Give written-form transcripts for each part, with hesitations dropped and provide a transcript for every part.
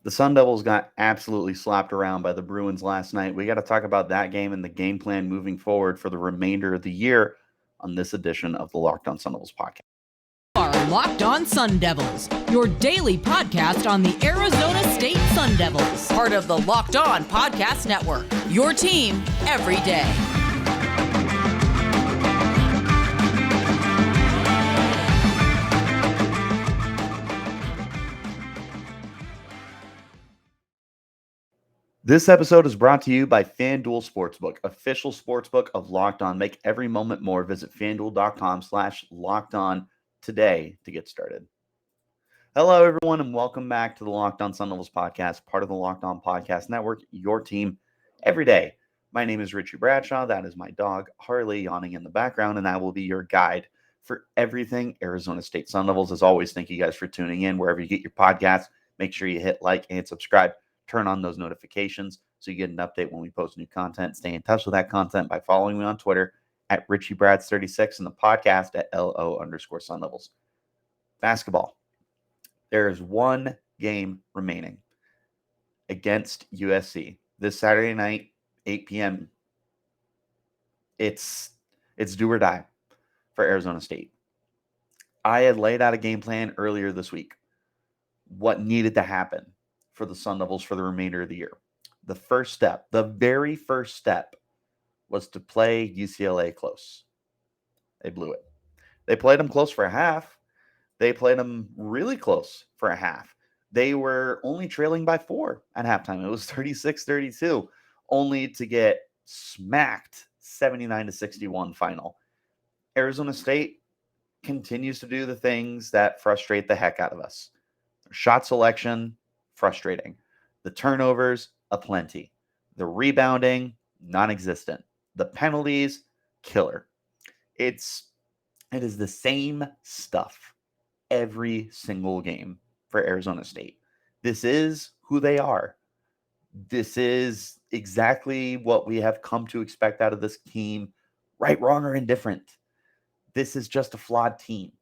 The Sun Devils got absolutely slapped around by the Bruins last night. We got to talk about that game and the game plan moving forward for the remainder of the year on this edition of the Locked On Sun Devils podcast. Are Locked On Sun Devils, your daily podcast on the Arizona State Sun Devils, part of the Locked On Podcast Network, your team every day. This episode is brought to you by FanDuel Sportsbook, official sportsbook of Locked On. Make every moment more. Visit FanDuel.com/LockedOn today to get started. Hello, everyone, and welcome back to the Locked On Sun Devils podcast, part of the Locked On Podcast Network, your team every day. My name is Richie Bradshaw. That is my dog, Harley, yawning in the background, and I will be your guide for everything Arizona State Sun Devils. As always, thank you guys for tuning in. Wherever you get your podcasts, make sure you hit like and subscribe. Turn on those notifications so you get an update when we post new content. Stay in touch with that content by following me on Twitter at RichieBrads36 and the podcast at LO_Sun Devils. Basketball. There is one game remaining against USC this Saturday night, 8 p.m. It's do or die for Arizona State. I had laid out a game plan earlier this week. What needed to happen for the Sun Devils for the remainder of the year. The first step, the very first step, was to play UCLA close. They blew it. They played them close for a half. They played them really close for a half. They were only trailing by 4 at halftime. It was 36-32, only to get smacked 79-61 final. Arizona State continues to do the things that frustrate the heck out of us. Shot selection, frustrating. The turnovers, aplenty. The rebounding, non-existent. The penalties, killer. It is the same stuff every single game for Arizona State. This is who they are. This is exactly what we have come to expect out of this team, right, wrong, or indifferent. This is just a flawed team.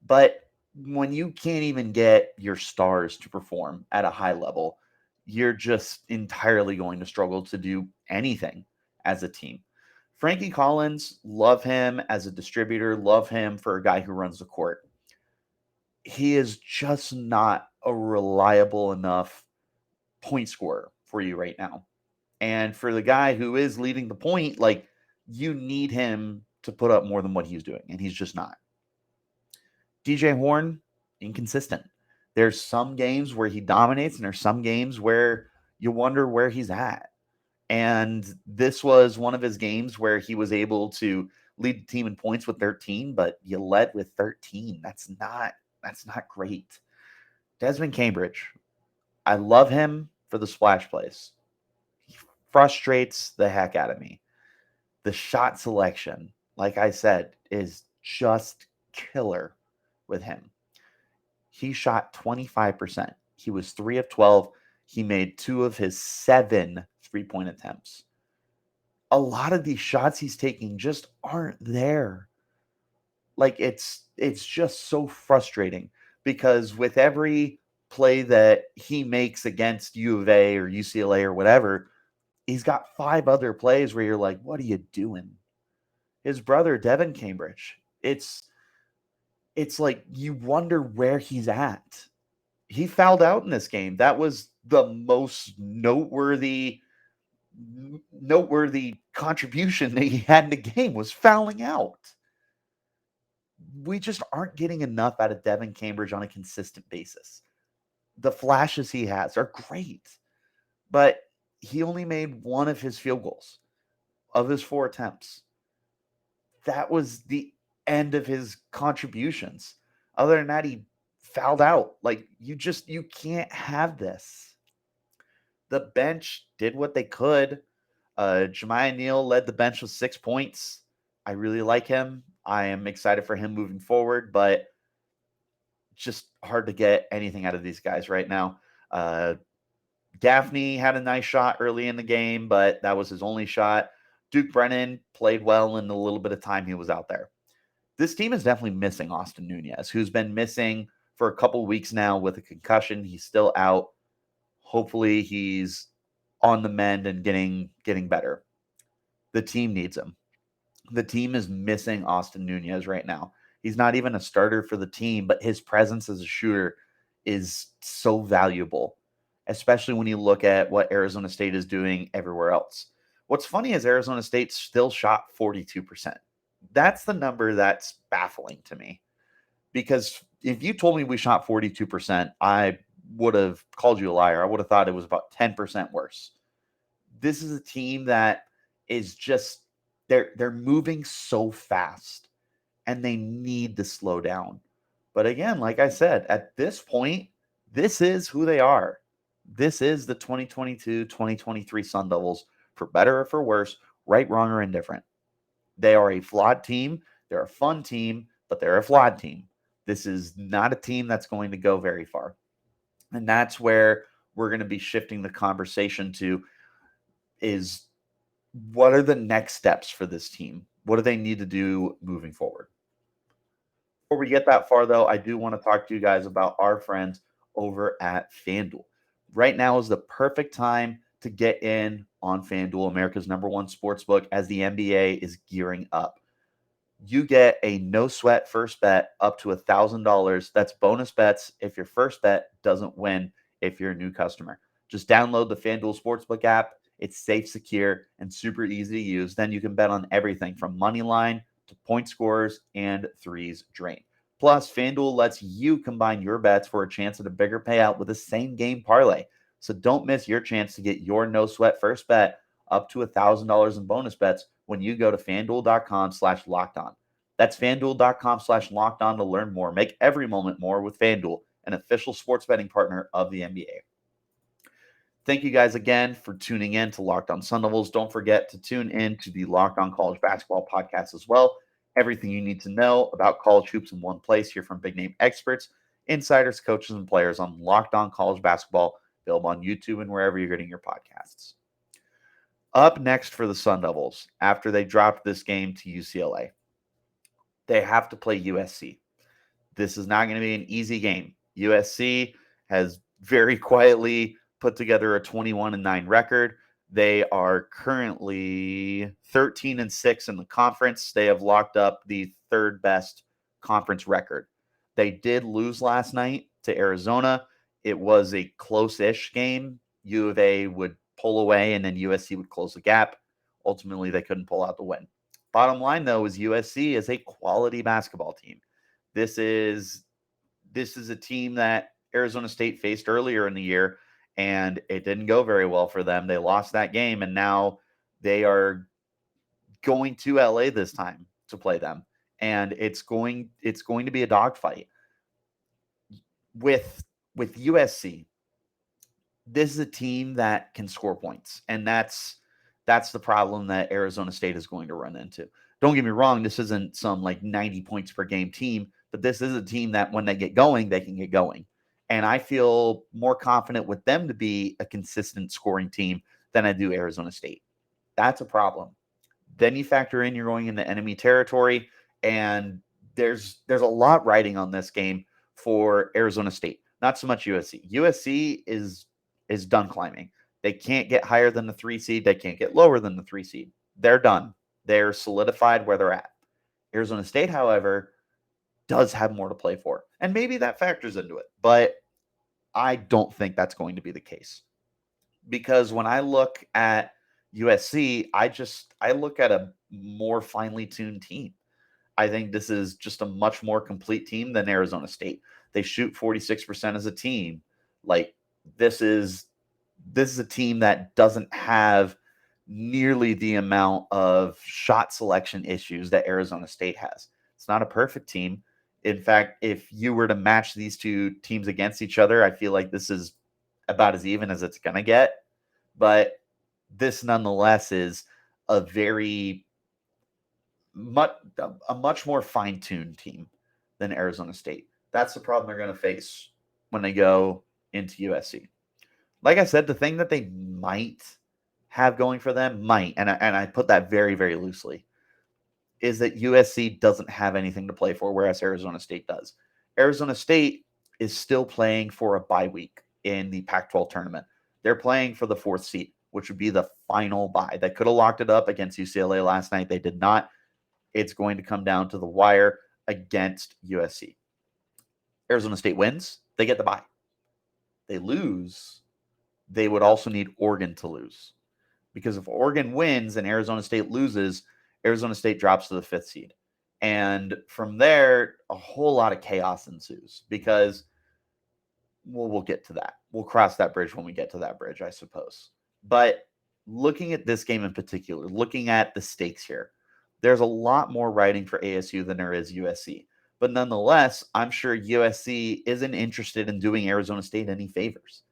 But when you can't even get your stars to perform at a high level, you're just entirely going to struggle to do anything as a team. Frankie Collins, love him as a distributor, love him for a guy who runs the court. He is just not a reliable enough point scorer for you right now. And for the guy who is leading the point, like, you need him to put up more than what he's doing, and he's just not. DJ Horn, inconsistent. There's some games where he dominates, and there's some games where you wonder where he's at. And this was one of his games where he was able to lead the team in points with 13, but you led with 13. That's not great. Desmond Cambridge, I love him for the splash plays. He frustrates the heck out of me. The shot selection, like I said, is just killer with him. He shot 25%. He was 3 of 12. He made 2 of his 7 3-point attempts. A lot of these shots he's taking just aren't there. Like, it's just so frustrating because with every play that he makes against U of A or UCLA or whatever, he's got 5 other plays where you're like, what are you doing? His brother, Devin Cambridge, it's like you wonder where he's at. He fouled out in this game. That was the most noteworthy contribution that he had in the game, was fouling out. We just aren't getting enough out of Devin Cambridge on a consistent basis. The flashes he has are great, but he only made 1 of his field goals of his 4 attempts. That was the end of his contributions. Other than that, he fouled out. Like, you can't have this. The bench did what they could. Jemiah Neal led the bench with 6 points. I really like him. I am excited for him moving forward, but just hard to get anything out of these guys right now. Gaffney had a nice shot early in the game, but that was his only shot. Duke Brennan played well in the little bit of time he was out there. This team is definitely missing Austin Nunez, who's been missing for a couple weeks now with a concussion. He's still out. Hopefully he's on the mend and getting better. The team needs him. The team is missing Austin Nunez right now. He's not even a starter for the team, but his presence as a shooter is so valuable, especially when you look at what Arizona State is doing everywhere else. What's funny is Arizona State still shot 42%. That's the number that's baffling to me, because if you told me we shot 42%, I would have called you a liar. I would have thought it was about 10% worse. This is a team that is just they're moving so fast and they need to slow down. But again, like I said, at this point, this is who they are. This is the 2022-2023 Sun Devils, for better or for worse, right, wrong, or indifferent. They are a flawed team. They're a fun team, but they're a flawed team. This is not a team that's going to go very far. And that's where we're going to be shifting the conversation to is, what are the next steps for this team? What do they need to do moving forward? Before we get that far, though, I do want to talk to you guys about our friends over at FanDuel. Right now is the perfect time to get in on FanDuel, America's #1 sportsbook, as the NBA is gearing up. You get a no sweat first bet up to $1,000. That's bonus bets if your first bet doesn't win if you're a new customer. Just download the FanDuel Sportsbook app. It's safe, secure, and super easy to use. Then you can bet on everything from money line to point scores and threes drain. Plus, FanDuel lets you combine your bets for a chance at a bigger payout with a same game parlay. So don't miss your chance to get your no sweat first bet up to $1,000 in bonus bets when you go to FanDuel.com/lockedon. That's FanDuel.com/lockedon to learn more. Make every moment more with FanDuel, an official sports betting partner of the NBA. Thank you guys again for tuning in to Locked On Sun Devils. Don't forget to tune in to the Locked On College Basketball podcast as well. Everything you need to know about college hoops in one place. Hear from big name experts, insiders, coaches, and players on Locked On College Basketball, available on YouTube and wherever you're getting your podcasts. Up next for the Sun Devils, after they dropped this game to UCLA, they have to play USC. This is not going to be an easy game. USC has very quietly put together a 21-9 record. They are currently 13-6 in the conference. They have locked up the third best conference record. They did lose last night to Arizona. It was a close-ish game. U of A would pull away, and then USC would close the gap. Ultimately, they couldn't pull out the win. Bottom line, though, is USC is a quality basketball team. This is a team that Arizona State faced earlier in the year, and it didn't go very well for them. They lost that game, and now they are going to LA this time to play them, and it's going to be a dogfight. With USC, this is a team that can score points, and that's the problem that Arizona State is going to run into. Don't get me wrong, this isn't some like 90 points per game team, but this is a team that when they get going, they can get going. And I feel more confident with them to be a consistent scoring team than I do Arizona State. That's a problem. Then you factor in you're going into enemy territory, and there's a lot riding on this game for Arizona State. Not so much USC. USC is done climbing. They can't get higher than the 3 seed. They can't get lower than the 3 seed. They're done. They're solidified where they're at. Arizona State, however, does have more to play for. And maybe that factors into it. But I don't think that's going to be the case. Because when I look at USC, I look at a more finely tuned team. I think this is just a much more complete team than Arizona State. They shoot 46% as a team. Like, this is a team that doesn't have nearly the amount of shot selection issues that Arizona State has. It's not a perfect team. In fact, if you were to match these two teams against each other, I feel like this is about as even as it's going to get. But this nonetheless is a much more fine-tuned team than Arizona State. That's the problem they're going to face when they go into USC. Like I said, the thing that they might have going for them, and I put that very, very loosely, is that USC doesn't have anything to play for, whereas Arizona State does. Arizona State is still playing for a bye week in the Pac-12 tournament. They're playing for the 4th seed, which would be the final bye. They could have locked it up against UCLA last night. They did not. It's going to come down to the wire against USC. Arizona State wins, they get the bye. They lose, they would also need Oregon to lose. Because if Oregon wins and Arizona State loses, Arizona State drops to the 5th seed. And from there, a whole lot of chaos ensues because we'll get to that. We'll cross that bridge when we get to that bridge, I suppose. But looking at this game in particular, looking at the stakes here, there's a lot more riding for ASU than there is USC. But nonetheless, I'm sure USC isn't interested in doing Arizona State any favors.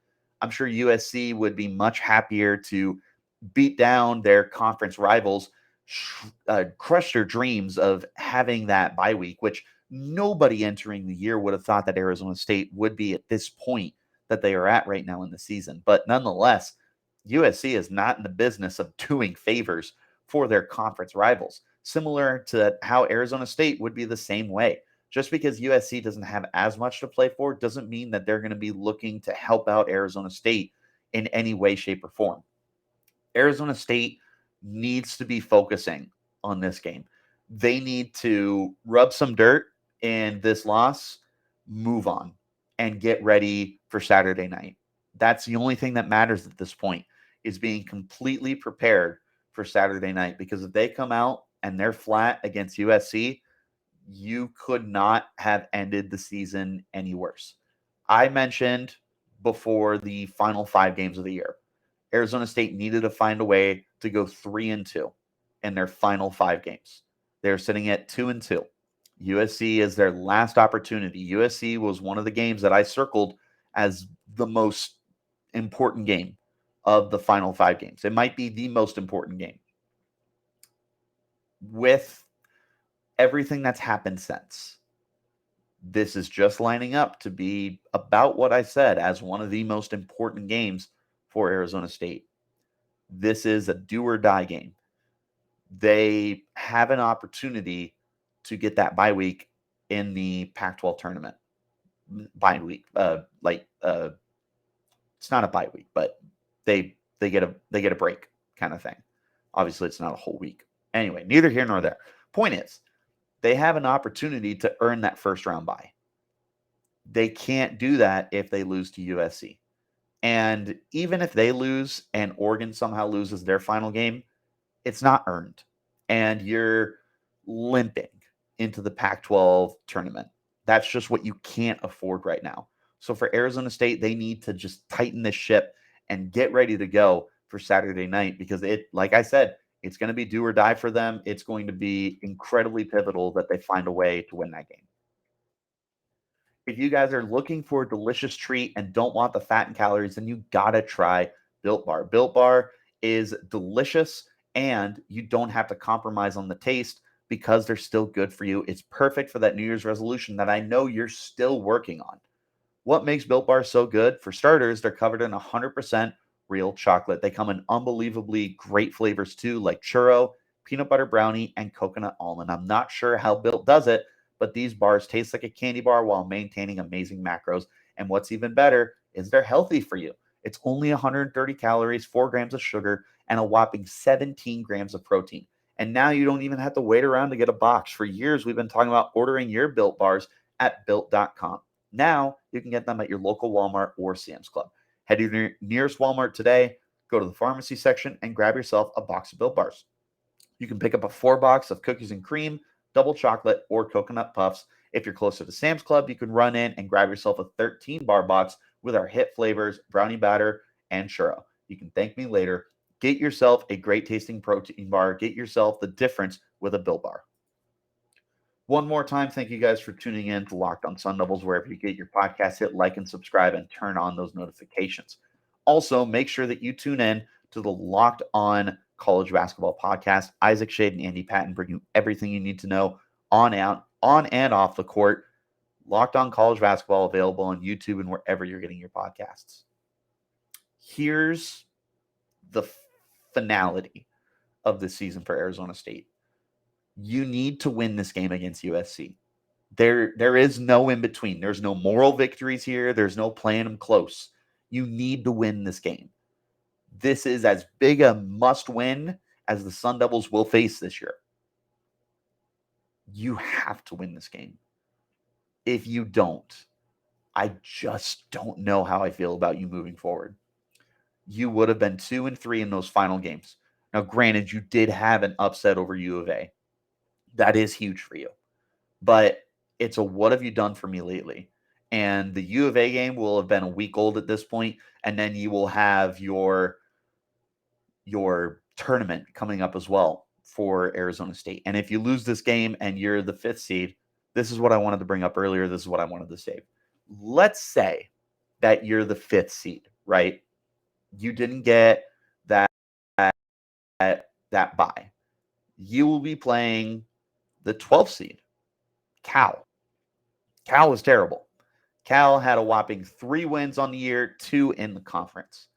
I'm sure USC would be much happier to beat down their conference rivals, crush their dreams of having that bye week, which nobody entering the year would have thought that Arizona State would be at this point that they are at right now in the season. But nonetheless, USC is not in the business of doing favors for their conference rivals, similar to how Arizona State would be the same way. Just because USC doesn't have as much to play for doesn't mean that they're going to be looking to help out Arizona State in any way, shape, or form. Arizona State needs to be focusing on this game. They need to rub some dirt in this loss, move on, and get ready for Saturday night. That's the only thing that matters at this point, is being completely prepared for Saturday night. Because if they come out and they're flat against USC, you could not have ended the season any worse. I mentioned before the final 5 games of the year, Arizona State needed to find a way to go 3-2 in their final 5 games. They're sitting at 2-2. USC is their last opportunity. USC was one of the games that I circled as the most important game of the final 5 games. It might be the most important game. With everything that's happened since, this is just lining up to be about what I said as one of the most important games for Arizona State. This is a do or die game. They have an opportunity to get that bye week in the Pac-12 tournament. Bye week, it's not a bye week, but they get a break kind of thing. Obviously, it's not a whole week. Anyway, neither here nor there. Point is, they have an opportunity to earn that first round bye. They can't do that if they lose to USC. And even if they lose and Oregon somehow loses their final game, it's not earned. And you're limping into the Pac-12 tournament. That's just what you can't afford right now. So for Arizona State, they need to just tighten this ship and get ready to go for Saturday night, because like I said, it's going to be do or die for them. It's going to be incredibly pivotal that they find a way to win that game. If you guys are looking for a delicious treat and don't want the fat and calories, then you got to try Built Bar. Built Bar is delicious, and you don't have to compromise on the taste because they're still good for you. It's perfect for that New Year's resolution that I know you're still working on. What makes Built Bar so good? For starters, they're covered in 100% real chocolate. They come in unbelievably great flavors too, like churro, peanut butter brownie, and coconut almond. I'm not sure how Built does it, but these bars taste like a candy bar while maintaining amazing macros. And what's even better is they're healthy for you. It's only 130 calories, 4 grams of sugar, and a whopping 17 grams of protein. And now you don't even have to wait around to get a box. For years, we've been talking about ordering your Built bars at Built.com. Now you can get them at your local Walmart or Sam's Club. Head to your nearest Walmart today, go to the pharmacy section, and grab yourself a box of Built bars. You can pick up a 4-box of cookies and cream, double chocolate, or coconut puffs. If you're closer to Sam's Club, you can run in and grab yourself a 13-bar box with our hit flavors, brownie batter, and churro. You can thank me later. Get yourself a great tasting protein bar. Get yourself the difference with a Built Bar. One more time, thank you guys for tuning in to Locked On Sun Devils. Wherever you get your podcast, hit like and subscribe and turn on those notifications. Also, make sure that you tune in to the Locked On College Basketball Podcast. Isaac Shade and Andy Patton bring you everything you need to know on and off the court. Locked On College Basketball, available on YouTube and wherever you're getting your podcasts. Here's the finality of the season for Arizona State. You need to win this game against USC. There is no in between. There's no moral victories here. There's no playing them close. You need to win this game. This is as big a must-win as the Sun Devils will face this year. You have to win this game. If you don't, I just don't know how I feel about you moving forward. You would have been 2-3 in those final games. Now, granted, you did have an upset over U of A. That is huge for you. But it's a what have you done for me lately? And the U of A game will have been a week old at this point, and then you will have your tournament coming up as well for Arizona State. And if you lose this game and you're the 5th seed, this is what I wanted to bring up earlier. This is what I wanted to save. Let's say that you're the 5th seed, right? You didn't get that bye. You will be playing the 12th seed, Cal. Cal was terrible. Cal had a whopping 3 wins on the year, 2 in the conference.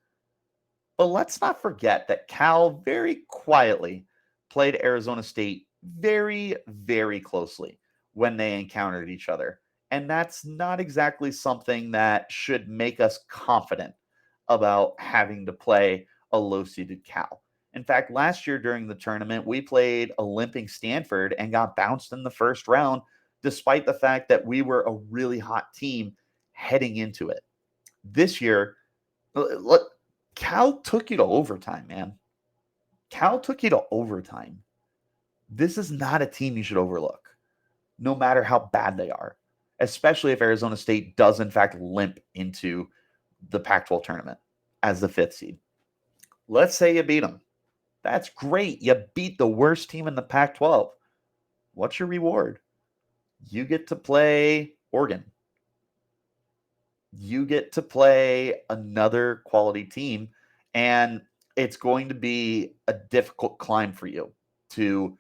But let's not forget that Cal very quietly played Arizona State very, very closely when they encountered each other. And that's not exactly something that should make us confident about having to play a low-seeded Cal. In fact, last year during the tournament, we played a limping Stanford and got bounced in the first round, despite the fact that we were a really hot team heading into it. This year, look, Cal took you to overtime, man. Cal took you to overtime. This is not a team you should overlook, no matter how bad they are, especially if Arizona State does, in fact, limp into the Pac-12 tournament as the 5th seed. Let's say you beat them. That's great. You beat the worst team in the Pac-12. What's your reward? You get to play Oregon. You get to play another quality team, and it's going to be a difficult climb for you to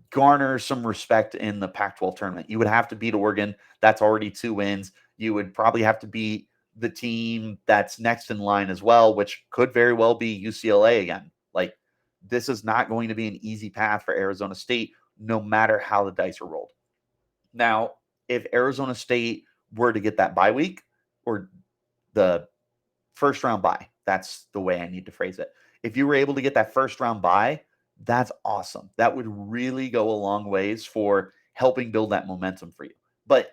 garner some respect in the Pac-12 tournament. You would have to beat Oregon. That's already 2 wins. You would probably have to beat the team that's next in line as well, which could very well be UCLA again. Like, this is not going to be an easy path for Arizona State, no matter how the dice are rolled. Now, if Arizona State were to get that bye week or the first round bye, that's the way I need to phrase it. If you were able to get that first round bye, that's awesome. That would really go a long ways for helping build that momentum for you. But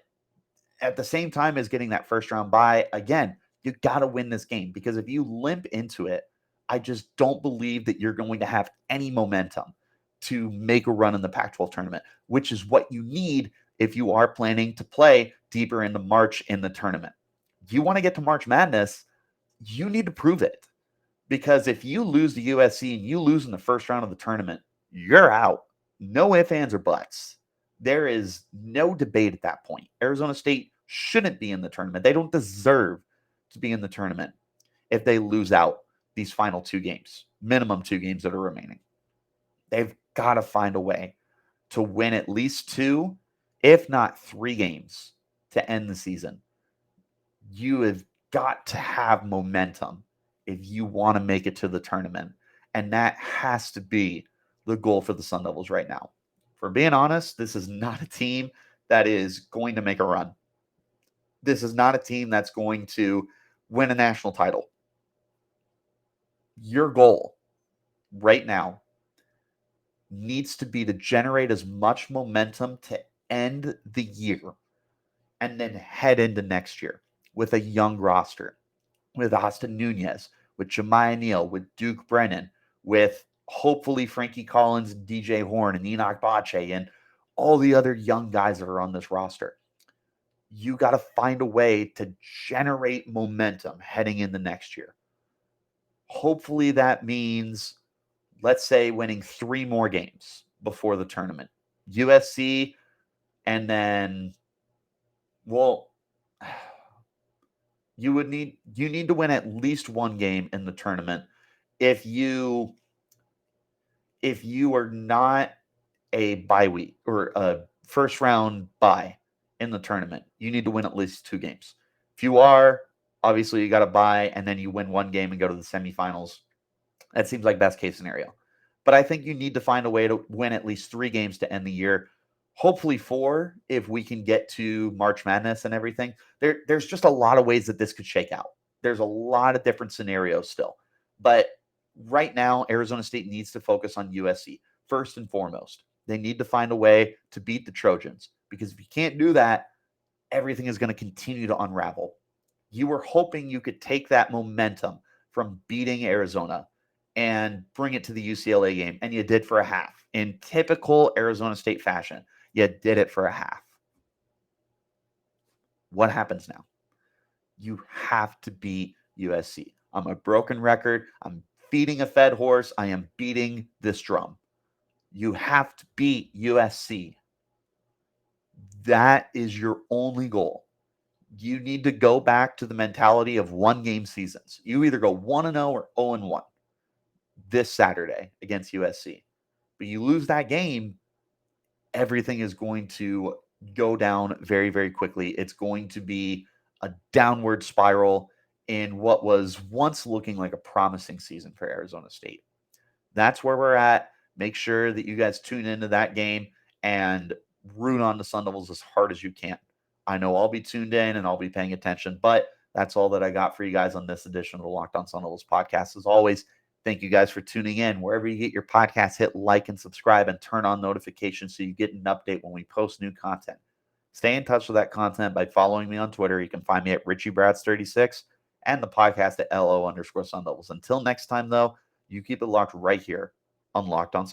at the same time as getting that first round bye, again, you got to win this game, because if you limp into it, I just don't believe that you're going to have any momentum to make a run in the Pac-12 tournament, which is what you need if you are planning to play deeper into March in the tournament. You want to get to March Madness, you need to prove it. Because if you lose to USC and you lose in the first round of the tournament, you're out. No ifs, ands, or buts. There is no debate at that point. Arizona State shouldn't be in the tournament. They don't deserve to be in the tournament if they lose out these final 2 games, minimum 2 games that are remaining. They've got to find a way to win at least 2, if not 3 games to end the season. You have got to have momentum if you want to make it to the tournament. And that has to be the goal for the Sun Devils right now. For being honest, this is not a team that is going to make a run. This is not a team that's going to win a national title. Your goal right now needs to be to generate as much momentum to end the year and then head into next year with a young roster, with Austin Nunez, with Jemiah Neal, with Duke Brennan, with hopefully Frankie Collins, DJ Horn, and Enoch Bache, and all the other young guys that are on this roster. You got to find a way to generate momentum heading into next year. Hopefully that means, let's say, winning 3 more games before the tournament. USC, and then, well, you need to win at least 1 game in the tournament. If you are not a bye week or a first round bye in the tournament, you need to win at least 2 games. If you are, obviously you got to bye and then you win 1 game and go to the semifinals. That seems like best case scenario. But I think you need to find a way to win at least 3 games to end the year. Hopefully 4 if we can get to March Madness and everything. There's just a lot of ways that this could shake out. There's a lot of different scenarios still. But right now, Arizona State needs to focus on USC first and foremost. They need to find a way to beat the Trojans, because if you can't do that, everything is going to continue to unravel. You were hoping you could take that momentum from beating Arizona and bring it to the UCLA game, and you did for a half. In typical Arizona State fashion, you did it for a half. What happens now? You have to beat USC. I'm a broken record. I'm feeding a fed horse. I am beating this drum. You have to beat USC. That is your only goal. You need to go back to the mentality of one-game seasons. You either go 1-0 or 0-1 this Saturday against USC. But you lose that game, everything is going to go down very, very quickly. It's going to be a downward spiral in what was once looking like a promising season for Arizona State. That's where we're at. Make sure that you guys tune into that game and root on the Sun Devils as hard as you can. I know I'll be tuned in and I'll be paying attention, but that's all that I got for you guys on this edition of the Locked On Sun Devils podcast. As always, thank you guys for tuning in. Wherever you get your podcasts, hit like and subscribe and turn on notifications so you get an update when we post new content. Stay in touch with that content by following me on Twitter. You can find me at Richie Bradshaw36 and the podcast at LO_Sun Devils. Until next time, though, you keep it locked right here on Locked On Sun.